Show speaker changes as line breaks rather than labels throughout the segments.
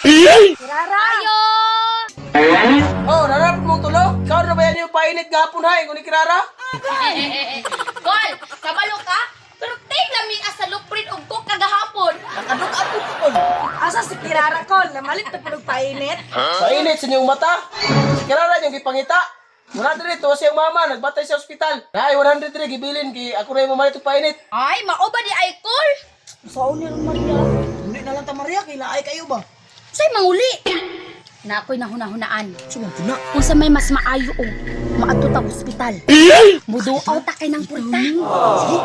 Kirara! Ayo!
Oh, narap mo tulog? Ikaw na ba yan yung painit gapon ha? Kung ni Kirara?
Kol, kabalo ka? Pero tay lamig asa luprit og kok kagahapon.
Nakaduk ako Kol.
Asa si Kirara Kol, namalit na punog painit.
Painit sa inyong mata. Si Kirara yung ipangita. 100 to siyang mama, nagbatay sa ospital. Ay, 100 rin, gibilin. Ako na yung mamalit og painit.
Ay, mao ba di ay kol?
Saan ni Maria? Hindi na lang ta Maria, kailaay kayo ba?
Say manguli. Na ako'y nahuna-hunaan.
Sumang puna.
Kung sa may mas maayo o maadto ta ospital. Muduaw ta kay nang purta. Sige,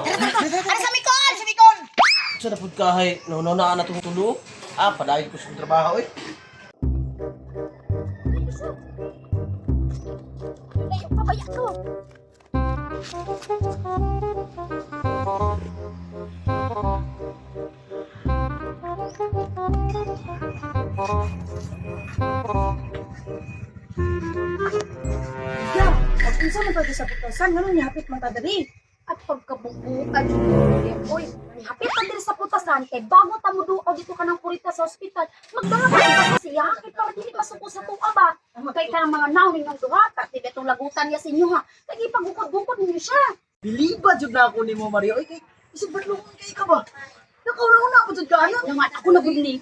tara. Ara sa Mikol, sa Mikol.
Sa napod kahay, nauna na itong tulo. Padayon ko sa trabaho eh.
Layo pa ba ko?
Ya, pag unsa man pwede sa putasan, ganun nihapit man ta diri.
At pagkabubukan oy, hapit pa diri sa putasan kay bago ta muduaw dito ka ng purita sa ospital. Magdala ka sa siya kay para dili masuko sa tuwa ba. Kay ka mga nawning ng duha, tak di betong lagutan niya sa inyo ha. Kay ipagukod-bukod niyo siya.
Biliba jud na ako nimo Maria. Oy, kay isig badlungon kay ka ba? Nakauna ako jud kaayo.
Naman ako nabuli.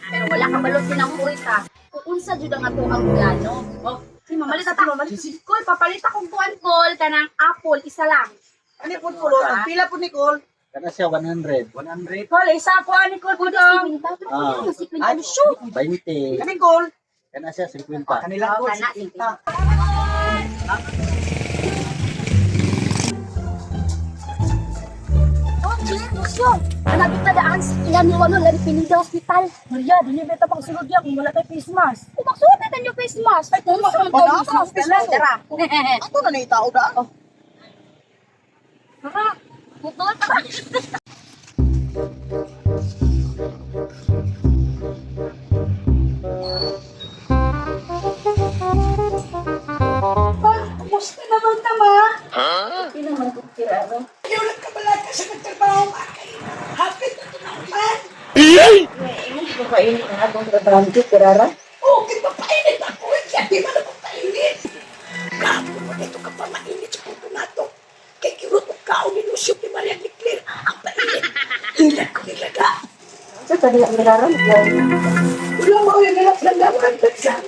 Pero wala ka balot din ang purita. Kung unsa jud ang ato ang plano.
Oh,
Si mamalit ta, mamalit. Kol, papalit akong kuan kol kanang apple isa lang.
ano po pulo? Ang pila po ni Col?
Kana siya 100.
100. Col, isa po ani Col po
Pwede
daw.
si Quinta, ano shoot.
20.
Kaning Col?
Kana siya 50.
Kanila Col.
Kana, Oh, Jer, Lucio. Hanapit na daan sa ilan ni Wano, lari pinida hospital.
Maria, dili beta pang sulod ya kung wala tay face mask.
Magsuot na tayo face mask. Ay, kung saan
Wala
tayo
ka, face mask.
Tara.
Ato na ni tao da.
Tara. Putol, tara.
Kumusta naman ta ma?
Hindi naman kong kiraro.
Ayaw lang ka pala ka sa nagtrabaho makay. Hapit na ito na uman.
Kapainit na akong trabaho ko, kirara.
Oo, papainit ako. Hindi man ako painit. Gapo mo na ito ka pa mainit sa puto na ito. Kay kirot ang kao ni Lucio ni Maria ni Claire. Ang painit. Ilan ko nilaga.
So, tadi ang kirara,
Wala mo yung nilap lang naman. Tagsan.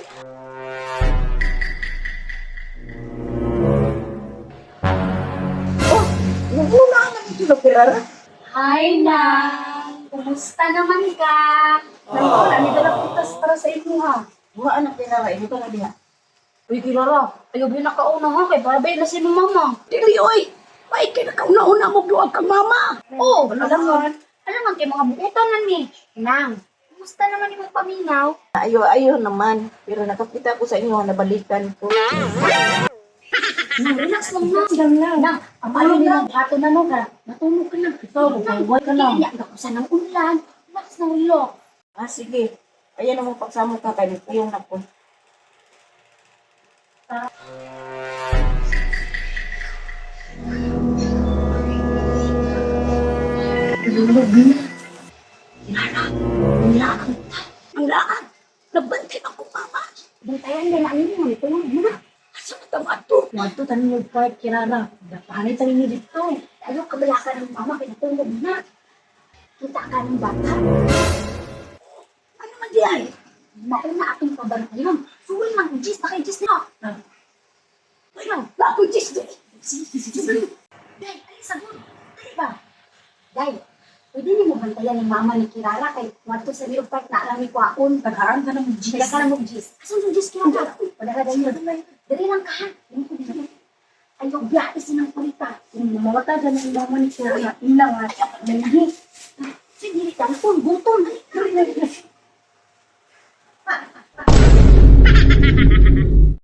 Oh, nagmuna nga ito na pirara.
Hi, Nang! Kumusta naman ka?
Wala ni dala putas para sa inyo ha. Wala anak pirara. Ito na diha.
Uy, kirara, ayaw ba nakauna ha? Kay babay na si mama.
Dili, oy! May kinakauna-una mo doon kang mama.
Oh, alam mo. Alam mo, kay mga buutan na ni. Nang, kumusta naman yung paminaw?
Ayo naman. Pero nakakita ko sa inyo, nabalikan ko.
Nang, relax lang na. Nang, amalo niyo ng hato na no ka. Matulog ka lang.
Ikaw, buhay ka lang.
Hindi, ako sa nang ulan. Relax na ulo.
Sige. Ayan naman pagsamo ka kayo. Yung ako. Ang laan. Nabantin ako, mama.
Bantayan din ang inyo. Tulog mo na.
Asa na tama to?
Wato tanin yung part, kirara. Dapahanay tanin nyo dito. Ayaw kabala ka ng mama, pinatulog na. Kita ka ng bata.
Ano man diyan?
Mauna aking pabantayan. Suwin lang, Jis, na kay Jis na.
Ayun, lapo jis doon.
Day, ay, sagot. Day ba? Day, pwede niyo mo bantayan ng mama ni Kirara kay wato sa Rio Park na alam ni Kwaon.
Tagaan ka ng
Kaya ka lang Jis. Asan yung Jis Kirara? Wala ka dahil na. Dari lang ka ha. Ayaw biyahe sinang kulita.
Mamawata dyan ng mama ni Sir. Ilang nga. Nanghi.
Sige, telepon, button.